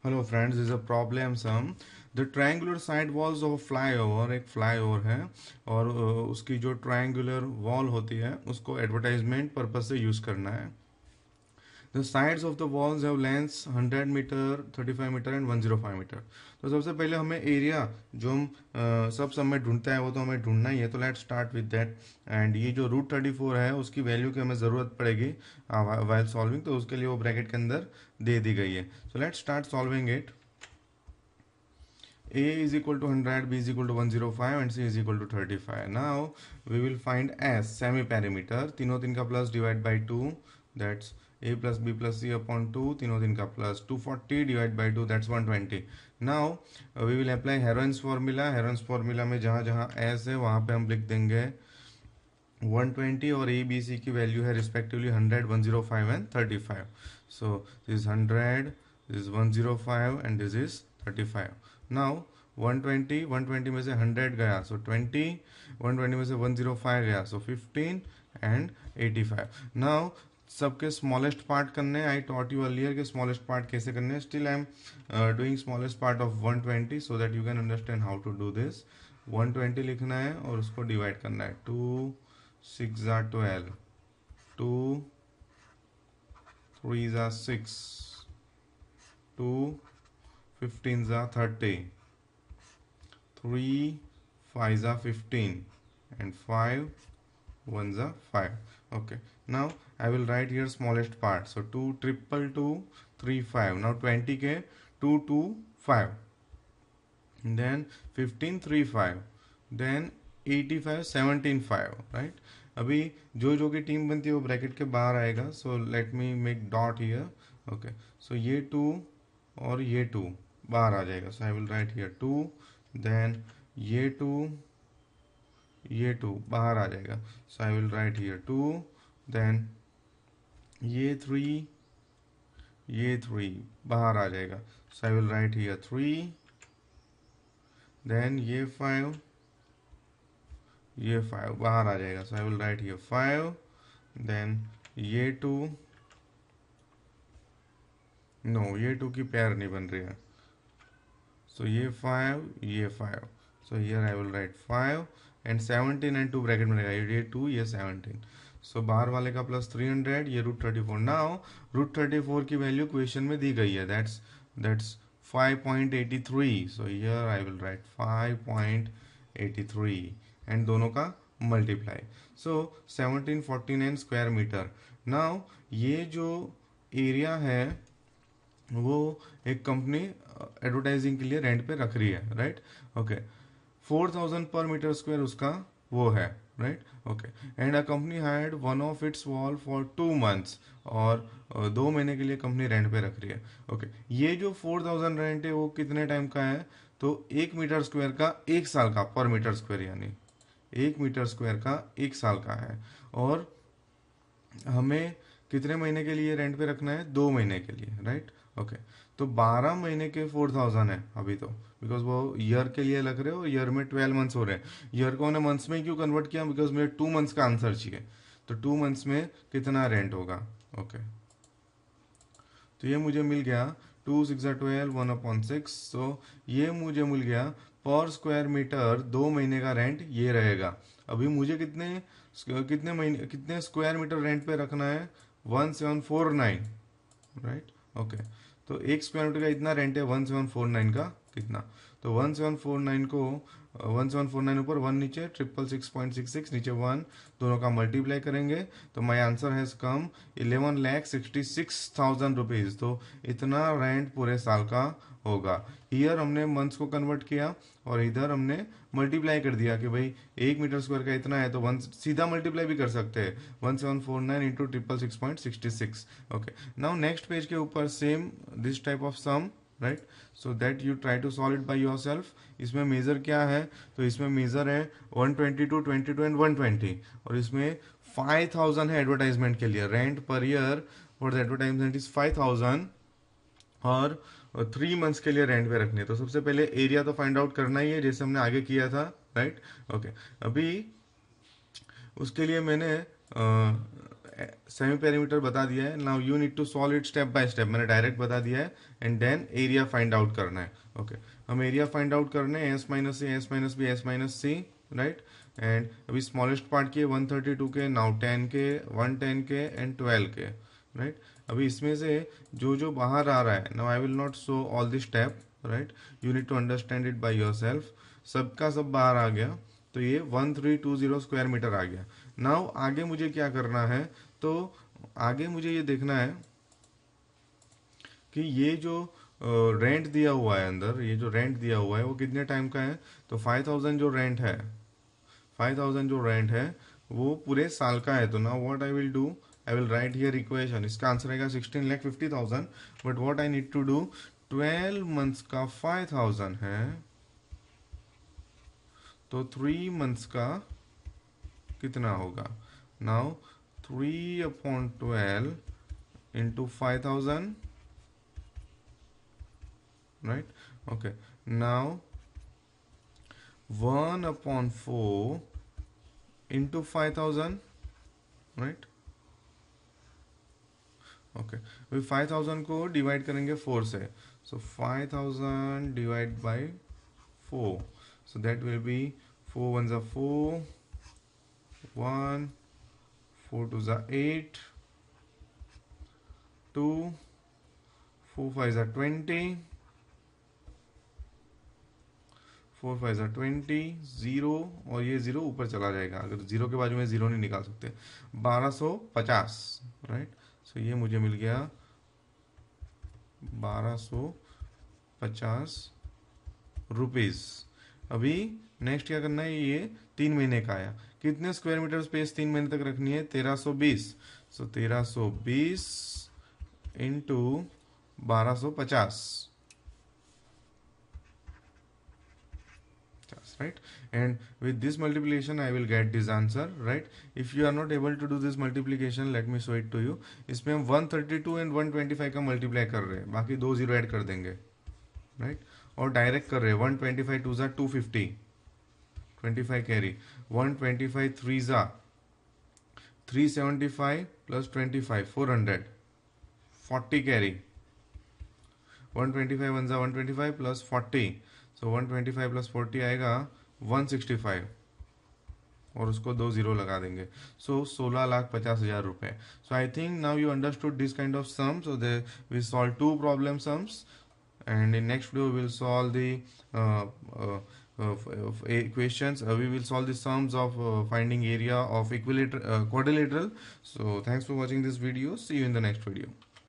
Hello friends, is a problem sum the triangular side walls of flyover, एक flyover है और उसकी जो ट्रायंगुलर वॉल होती है उसको एडवर्टाइजमेंट पर्पज से यूज करना है। The sides of the walls have lengths 100 metre, 35 metre and 105 metre. तो सबसे पहले हमें एरिया जो हम सब में ढूंढता है वो तो हमें ढूंढना ही है, तो let's start with that. And ये जो √34 है उसकी वैल्यू की हमें ज़रूरत पड़ेगी वाइल सॉल्विंग, तो उसके लिए वो ब्रैकेट के अंदर दे दी गई है। So let's start solving it. A is equal to 100, B is equal to 105 and C is equal to 35. Now we will find S semi perimeter. तीनों तीन का plus divide by 2, that's A plus B plus C upon 2. तीनों तीन का plus 240 divide by 2, that's 120. Now we will apply Heron's formula. Heron's formula में जहाँ जहाँ S है वहाँ पे हम लिख देंगे 120 और A B C की वैल्यू है respectively 100, 105 and 35. So this is 100, this is 105 and this is 35. Now 120 में से 100 गया so 20, 120 में से 105 गया so 15 and 85. Now सबके स्मॉलेस्ट पार्ट करने, आई टॉट यू अर्लियर के स्मॉलेस्ट पार्ट कैसे करने। Still I am doing smallest part of 120 so that you can understand how to do this. 120 लिखना है और उसको डिवाइड करना है। 2 6 are 12, 2 3 are 6, 2 15 are 30, 3 5 are 15 and 5 1s are 5. Okay, now I will write here smallest part. So 2 triple 2 3 5. Now 20 के 2 2 5, then 15 3 5, then 85 17 5, right? अभी जो जो की टीम बनती है वो ब्रैकेट के बाहर आएगा। So let me make dot here. Okay, so ये 2 और ये 2 बाहर आ जाएगा। So I will write here 2, then ये 2, ये 2 बाहर आ जाएगा। So I will write here 2, then ये 3, ये 3 बाहर आ जाएगा। So I will write here 3, then ये 5, ये 5 बाहर आ जाएगा। So I will write here 5, then ये 2, नो ये 2 की पेयर नहीं बन रही है। सो ये 5, ये 5, so here I will right 5 and 17 and 2 bracket में रहेगा, ये 2 ये 17। सो बाहर वाले का प्लस 300, ये √34। नाउ √34 की वैल्यू क्वेश्चन में दी गई है, that's 5.83। So here I will right 5.83 and दोनों का मल्टीप्लाई। सो 1749 स्क्वायर मीटर। नाउ ये जो एरिया है वो एक कंपनी एडवर्टाइजिंग के लिए रेंट पे रख रही है, राइट? ओके, 4000 पर मीटर स्क्वायर उसका वो है, right? Okay, and a company hired one of its wall for 2 months, और 2 महीने के लिए कंपनी रेंट पे रख रही है। ओके, ये जो 4000 रेंट है वो कितने टाइम का है? तो 1 मीटर स्क्वायर का 1 साल का, पर मीटर स्क्वायर यानी 1 मीटर स्क्वायर का 1 साल का है। और हमें कितने महीने के लिए रेंट पे रखना है? 2 महीने के लिए, राइट? ओके, तो 12 महीने के 4000 है अभी तो, बिकॉज वो ईयर के लिए लग रहे हो, ईयर में 12 मंथ्स हो रहे हैं। ईयर को उन्हें मंथ्स में क्यों कन्वर्ट किया? बिकॉज मुझे 2 मंथ्स का आंसर चाहिए। तो 2 मंथ्स में कितना रेंट होगा? ओके, तो ये मुझे मिल गया 2 6 12 1/6। सो ये मुझे मिल गया पर स्क्वायर मीटर 2 महीने का रेंट ये रहेगा। अभी मुझे कितने कितने महीने कितने स्क्वायर मीटर रेंट पे रखना है? 1749, राइट? ओके, तो 1 स्क्वायर मीटर का इतना रेंट है, 1749 का कितना? तो 1749 को 1749 ऊपर 1 नीचे, 666.66 नीचे 1, दोनों का मल्टीप्लाई करेंगे तो my answer has come 11,66,000 rupees. तो इतना रेंट पूरे साल का होगा। ईयर हमने मंथ्स को कन्वर्ट किया और इधर हमने मल्टीप्लाई कर दिया कि भाई 1 मीटर स्क्वायर का इतना है, तो वन सीधा मल्टीप्लाई भी कर सकते हैं, 1749 into 666.66। Okay, now next page के ऊपर same this type of sum, right? So that you try to solve it by yourself. इसमें मेजर क्या है? तो इसमें मेजर है 122, 22 एंड 120, और इसमें 5000 है एडवर्टाइजमेंट के लिए। Rent per year for the advertisement is 5000 और 3 मंथ्स के लिए रेंट पे रखनी है। तो सबसे पहले एरिया तो फाइंड आउट करना ही है, जैसे हमने आगे किया था, राइट? ओके, अभी उसके लिए मैंने सेमी पेरीमीटर बता दिया है. Now you need to solve it step by step. मैंने डायरेक्ट बता दिया है. And then area find out करना है. ओके, हम एरिया फाइंड आउट करने हैं S minus C, S minus B, S minus C, right. And अभी स्मॉलेस्ट पार्ट के 132 के, नाउ 10 के, 110 के एंड 12 के, राइट. अभी इसमें से जो जो बाहर आ रहा है, now I will not show all this step, right. You need to understand it by yourself. सबका सब बाहर आ गया, तो ये 1320 स्क्वायर मीटर आ गया. नाउ आगे मुझे क्या करना है, तो आगे मुझे ये देखना है कि ये जो रेंट दिया हुआ है अंदर, ये जो रेंट दिया हुआ है वो कितने टाइम का है. तो 5000 जो रेंट है, 5000 जो रेंट है वो पूरे साल का है. तो now what I will do, I will write here equation. इसका आंसर आएगा 16,50,000. But what I need to do, 12 months का 5000 है, तो 3 मंथ्स का कितना होगा. Now 3/12 into 5000, right. Okay, now 1/4 into 5000, right. Okay, अभी 5000 को डिवाइड करेंगे 4 से. सो 5000 divide by 4, so that will be 4 1 जा 4, 1 4 2 जा 8, 2 4 5 जा 20, 4 5 जा 20, 0 और ये 0 ऊपर चला जाएगा. अगर 0 के बाजू में 0 नहीं निकाल सकते. 1250, राइट. सो ये मुझे मिल गया 1250 रुपीज. अभी नेक्स्ट क्या करना है, ये 3 महीने का आया. कितने स्क्वायर मीटर स्पेस 3 महीने तक रखनी है, 1320. सो 1320 into 1250, right. And with this multiplication I will get this answer, right. If you are not able to do this multiplication, let me show it to you. इसमें हम 132 एंड 125 का multiply कर रहे हैं, बाकी 2 जीरो ऐड कर देंगे, right. और डायरेक्ट कर रहे हैं 125 2 जा 250, 25 कैरी, 125 3 जा 375 प्लस 25 400, 40 कैरी, 125 1 जा 125 प्लस 40, सो 125 प्लस 40 आएगा 165 और उसको 2 जीरो लगा देंगे. सो 16,50,000 रुपए. So I think now you understood this kind of sum. So they we solve 2 problem sums, and in next video we will solve the equations. We will solve the sums of finding area of quadrilateral. So thanks for watching this video. See you in the next video.